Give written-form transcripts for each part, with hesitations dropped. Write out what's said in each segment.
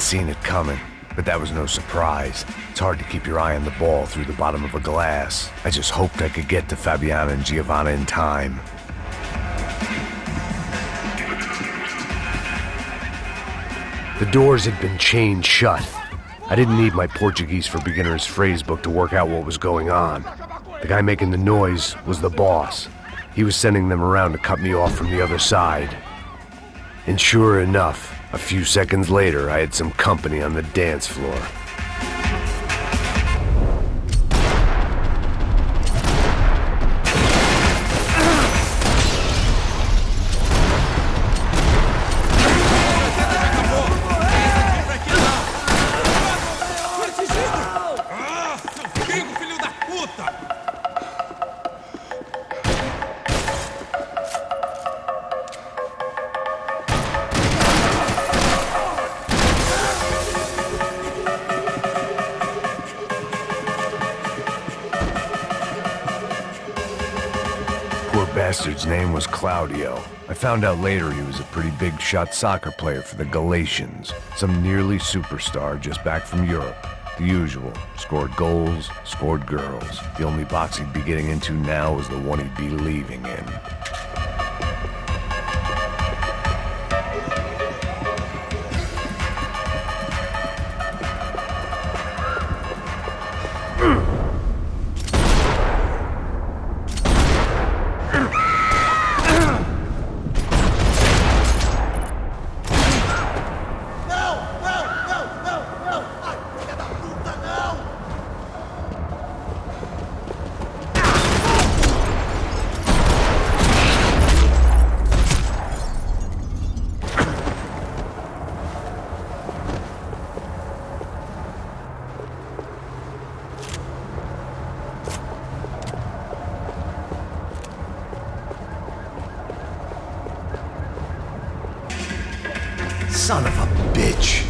seen it coming, but that was no surprise. It's hard to keep your eye on the ball through the bottom of a glass. I just hoped I could get to Fabiana and Giovanna in time. The doors had been chained shut. I didn't need my Portuguese for Beginners phrasebook to work out what was going on. The guy making the noise was the boss. He was sending them around to cut me off from the other side. And sure enough, a few seconds later, I had some company on the dance floor. Bastard's name was Claudio. I found out later he was a pretty big shot soccer player for the Galatians. Some nearly superstar just back from Europe. The usual. Scored goals, scored girls. The only box he'd be getting into now was the one he'd be leaving in. Son of a bitch.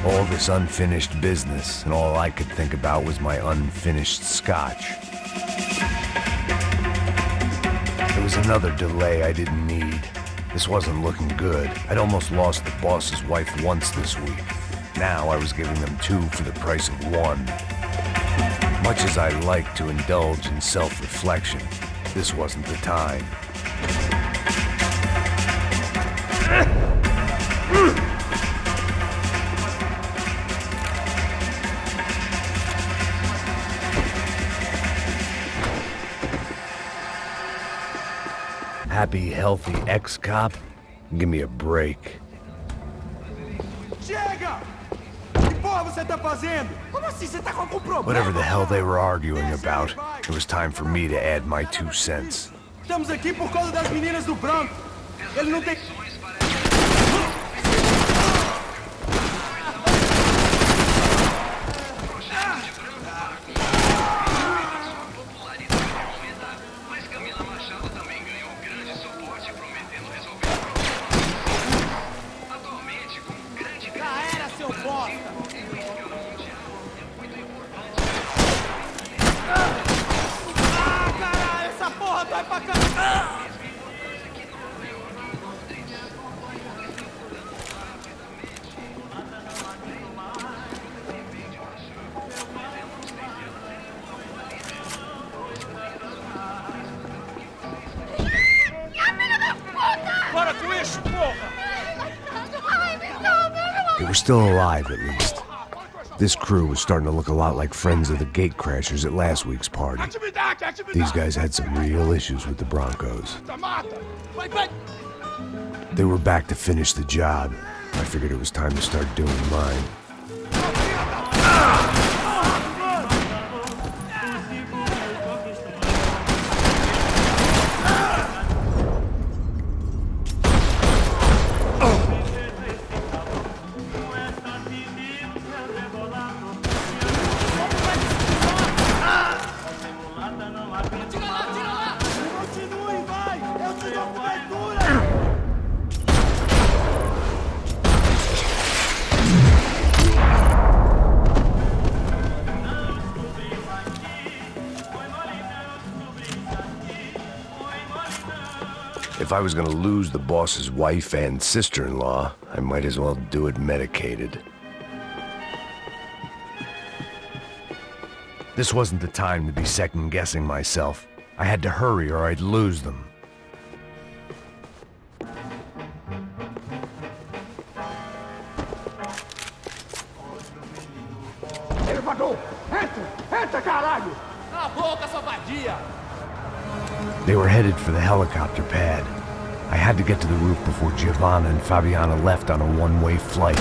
All this unfinished business, and all I could think about was my unfinished scotch. There was another delay I didn't need. This wasn't looking good. I'd almost lost the boss's wife once this week. Now I was giving them two for the price of one. Much as I like to indulge in self-reflection, this wasn't the time. Happy, healthy ex-cop? Give me a break. Whatever the hell they were arguing about, it was time for me to add my 2 cents. Estamos aqui por causa das meninas do branco. Ele não tem... They were still alive, at least. This crew was starting to look a lot like friends of the gatecrashers at last week's party. These guys had some real issues with the Broncos. They were back to finish the job. I figured it was time to start doing mine. If I was gonna lose the boss's wife and sister-in-law, I might as well do it medicated. This wasn't the time to be second-guessing myself. I had to hurry or I'd lose them. They were headed for the helicopter pad. I had to get to the roof before Giovanna and Fabiana left on a one-way flight.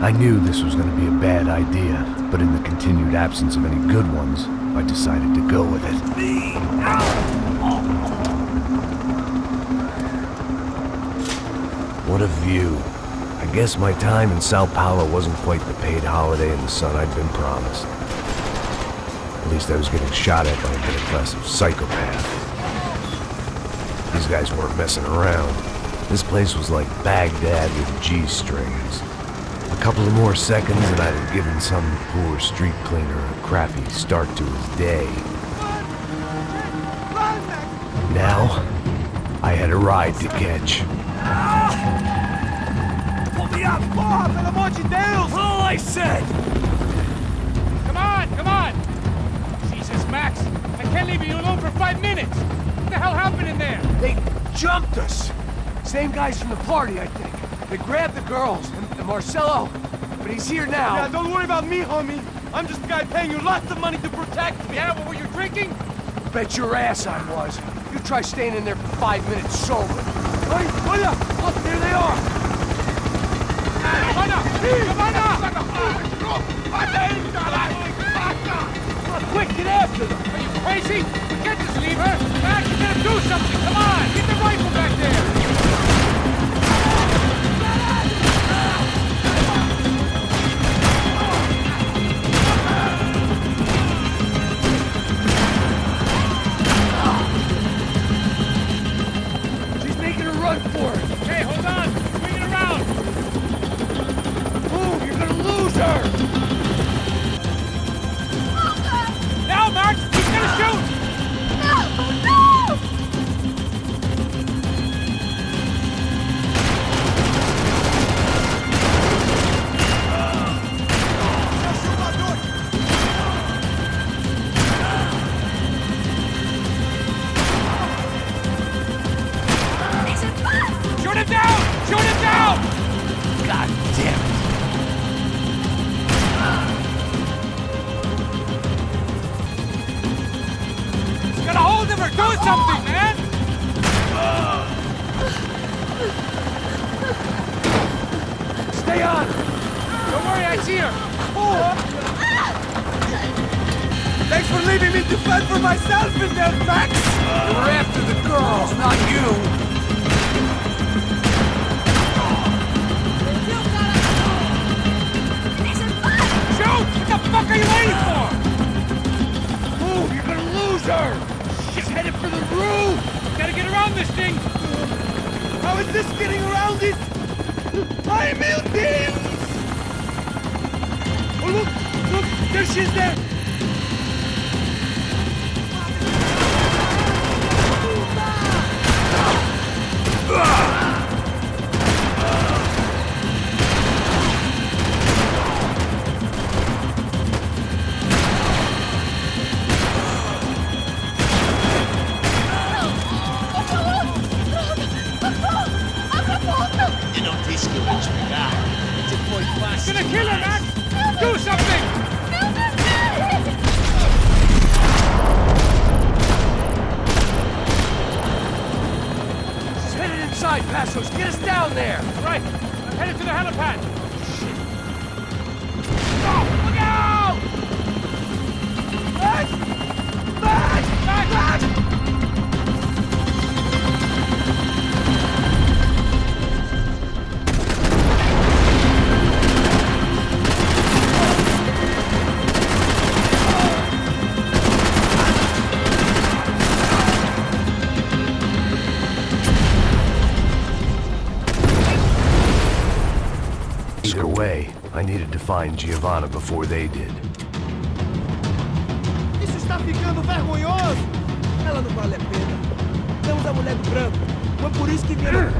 I knew this was going to be a bad idea, but in the continued absence of any good ones, I decided to go with it. What a view. I guess my time in Sao Paulo wasn't quite the paid holiday in the sun I'd been promised. At least I was getting shot at by a middle-class psychopath. These guys weren't messing around. This place was like Baghdad with G-strings. A couple of more seconds and I'd have given some poor street cleaner a crappy start to his day. Now, I had a ride to catch. Pull me up! Pelo amor de Deus! All I said! Come on, come on! Jesus, Max, I can't leave you alone for 5 minutes! What the hell happened in there? They jumped us! Same guys from the party, I think. They grabbed the girls, and Marcelo, but he's here now. Yeah, don't worry about me, homie. I'm just the guy paying you lots of money to protect me. Yeah, but were you drinking? Bet your ass I was. You try staying in there for 5 minutes sober. Hey, hola! Look, there they are! Quick, get after them! Are you crazy? Forget this lever! Max, you gotta do something! Come on! Get the rifle back there! She's making a run for it! Okay, hold on! Swing it around! Move! You're gonna lose her! Now, Max! He's gonna shoot! No! No! Shoot him down! Shoot him down! God damn it! You gotta hold him or do something, man! Stay on! Don't worry, I see her! Thanks for leaving me to fend for myself in there, Max! We're after the girls, not you! Shoot! What the fuck are you waiting for? Move! You're gonna lose her! She's headed for the roof! Gotta get around this thing! How is this getting around it? I mil Deus! Oh, look! Look! There she is there! Eu não disse que eu ia te pegar. gonna kill her, Max! Do something! She's headed inside, Passos. Get us down there. Right, I'm headed to the helipad. Oh, look out! Max! Max! Max! Max! Either way, I needed to find Giovanna before they did. Isso está ficando vergonhoso! Ela não vale a pena. Temos a mulher do branco. Foi por isso que viemos.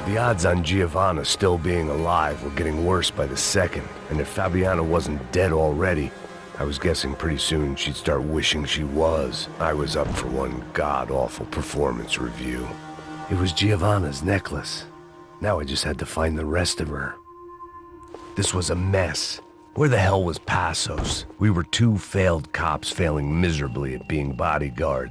The odds on Giovanna still being alive were getting worse by the second, and if Fabiana wasn't dead already, I was guessing pretty soon she'd start wishing she was. I was up for one god-awful performance review. It was Giovanna's necklace. Now I just had to find the rest of her. This was a mess. Where the hell was Passos? We were two failed cops failing miserably at being bodyguards.